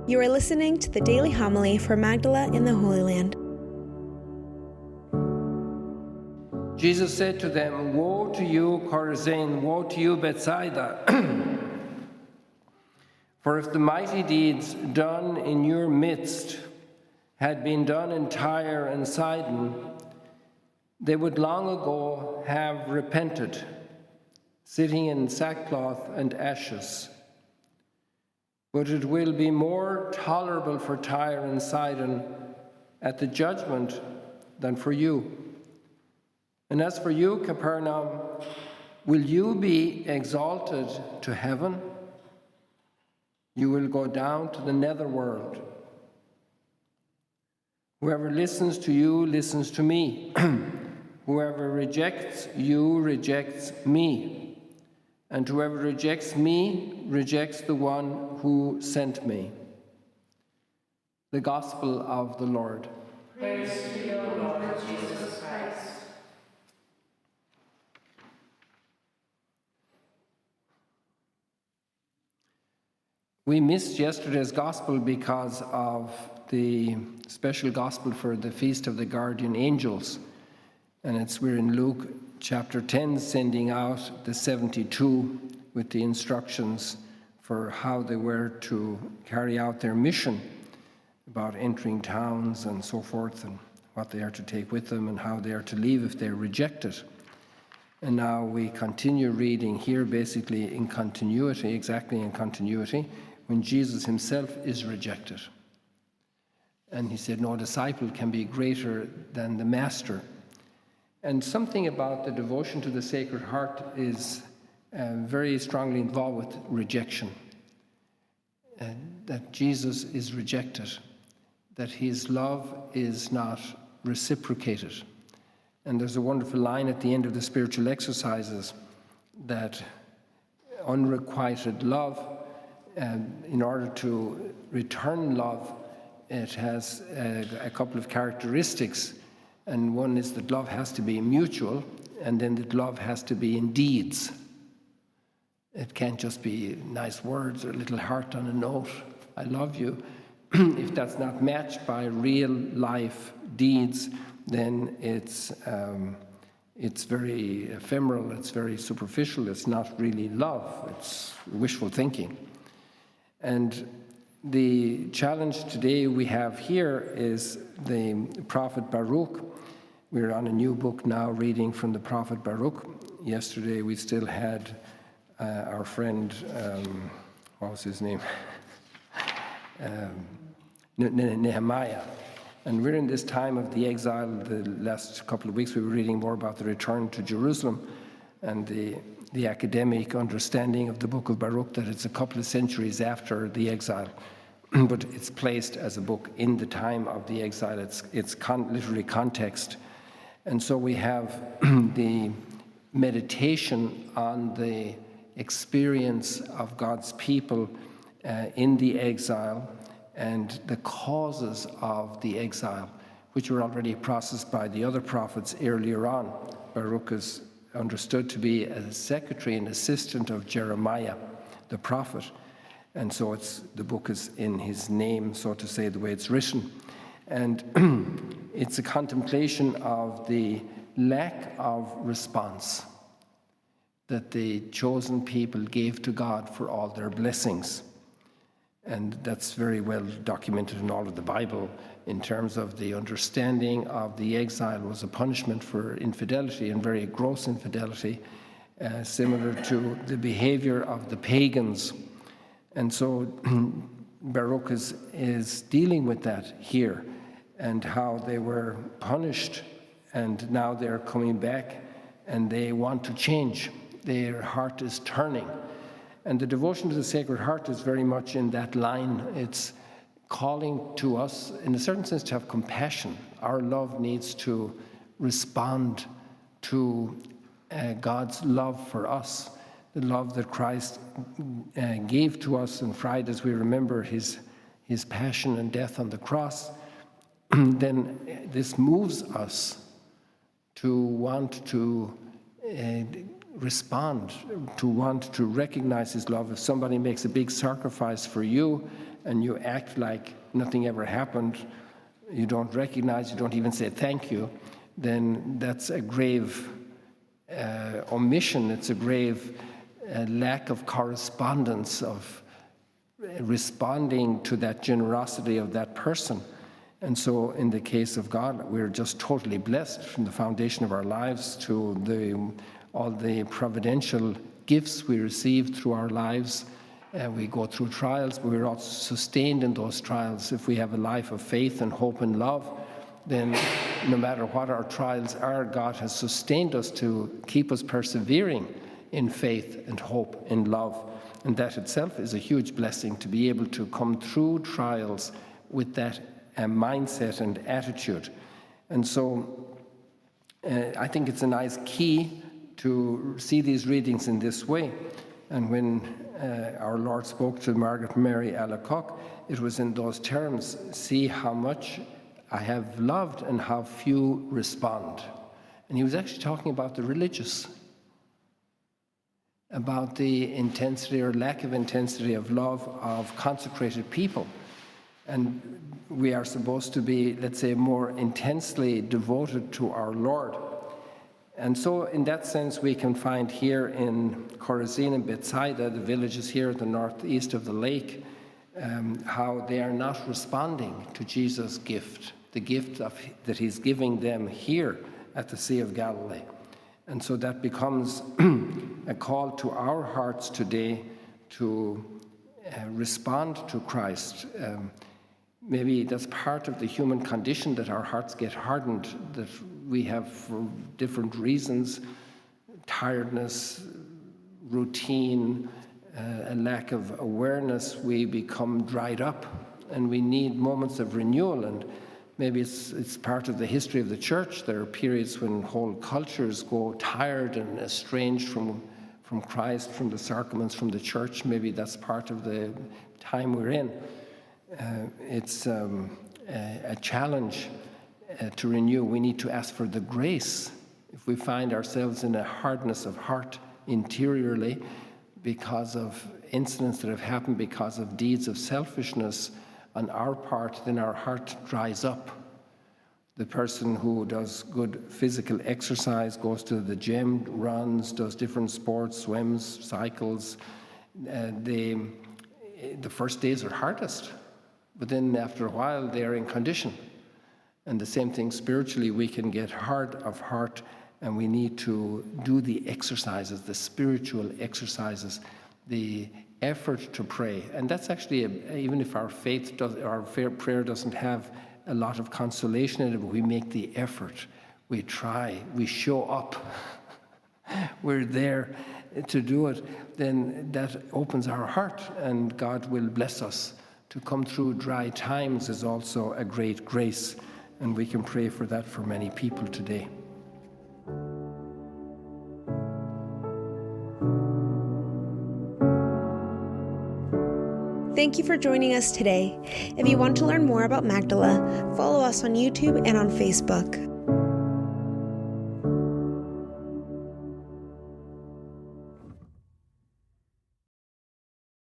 You are listening to the daily homily for Magdala in the Holy Land. Jesus said to them, "Woe to you, Chorazin! Woe to you, Bethsaida! For if the mighty deeds done in your midst had been done in Tyre and Sidon, they would long ago have repented, sitting in sackcloth and ashes. But it will be more tolerable for Tyre and Sidon at the judgment than for you. And as for you, Capernaum, will you be exalted to heaven? You will go down to the netherworld. Whoever listens to you listens to me. Whoever rejects you rejects me. And whoever rejects me rejects the one who sent me." The Gospel of the Lord. Praise to you, Lord Jesus Christ. We missed yesterday's Gospel because of the special Gospel for the Feast of the Guardian Angels. And we're in Luke chapter 10, sending out the 72 with the instructions for how they were to carry out their mission about entering towns and so forth, and what they are to take with them and how they are to leave if they're rejected. And now we continue reading here basically in continuity, exactly in continuity, when Jesus himself is rejected. And he said, "No disciple can be greater than the master." And something about the devotion to the Sacred Heart is very strongly involved with rejection. That Jesus is rejected, that his love is not reciprocated. And there's a wonderful line at the end of the spiritual exercises that unrequited love, in order to return love, it has a couple of characteristics. And one is that love has to be mutual, and then that love has to be in deeds. It can't just be nice words or a little heart on a note, "I love you." If that's not matched by real life deeds, then it's very ephemeral, it's very superficial, it's not really love, it's wishful thinking. And the challenge today we have here is the prophet Baruch. We're on a new book now, reading from the prophet Baruch. Yesterday we still had our friend, what was his name? Nehemiah. And we're in this time of the exile. The last couple of weeks we were reading more about the return to Jerusalem and the academic understanding of the book of Baruch, that it's a couple of centuries after the exile. But it's placed as a book in the time of the exile. It's literally context. And so we have the meditation on the experience of God's people in the exile and the causes of the exile, which were already processed by the other prophets earlier on. Baruch is understood to be a secretary and assistant of Jeremiah, the prophet. And so the book is in his name, so to say, the way it's written. And it's a contemplation of the lack of response that the chosen people gave to God for all their blessings. And that's very well documented in all of the Bible in terms of the understanding of the exile was a punishment for infidelity, and very gross infidelity, similar to the behavior of the pagans. And so Baruch is dealing with that here, and how they were punished, and now they're coming back and they want to change. Their heart is turning. And the devotion to the Sacred Heart is very much in that line. It's calling to us, in a certain sense, to have compassion. Our love needs to respond to God's love for us, the love that Christ gave to us on Friday as we remember his passion and death on the cross. Then this moves us to want to respond, to want to recognize his love. If somebody makes a big sacrifice for you and you act like nothing ever happened, you don't recognize, you don't even say thank you, then that's a grave omission. It's a grave lack of correspondence, of responding to that generosity of that person. And so in the case of God, we're just totally blessed from the foundation of our lives to all the providential gifts we receive through our lives. We go through trials, but we're also sustained in those trials. If we have a life of faith and hope and love, then no matter what our trials are, God has sustained us to keep us persevering in faith and hope and love. And that itself is a huge blessing, to be able to come through trials with that mindset and attitude. And so I think it's a nice key to see these readings in this way. And when our Lord spoke to Margaret Mary Alacoque, it was in those terms: see how much I have loved and how few respond. And he was actually talking about the religious, about the intensity or lack of intensity of love of consecrated people. And we are supposed to be, let's say, more intensely devoted to our Lord. And so in that sense, we can find here in Chorazin and Bethsaida, the villages here at the northeast of the lake, how they are not responding to Jesus' gift, the gift that he's giving them here at the Sea of Galilee. And so that becomes a call to our hearts today to respond to Christ. Maybe that's part of the human condition, that our hearts get hardened, that we have, for different reasons, tiredness, routine, a lack of awareness, we become dried up, and we need moments of renewal. And maybe it's part of the history of the church. There are periods when whole cultures go tired and estranged from Christ, from the sacraments, from the church. Maybe that's part of the time we're in. It's a challenge to renew. We need to ask for the grace. If we find ourselves in a hardness of heart interiorly because of incidents that have happened, because of deeds of selfishness on our part, then our heart dries up. The person who does good physical exercise, goes to the gym, runs, does different sports, swims, cycles, the first days are hardest. But then after a while, they're in condition. And the same thing spiritually, we can get hard of heart, and we need to do the exercises, the spiritual exercises, the effort to pray. And that's actually, even if our prayer doesn't have a lot of consolation in it, but we make the effort, we try, we show up, we're there to do it, then that opens our heart, and God will bless us. To come through dry times is also a great grace, and we can pray for that for many people today. Thank you for joining us today. If you want to learn more about Magdala, follow us on YouTube and on Facebook.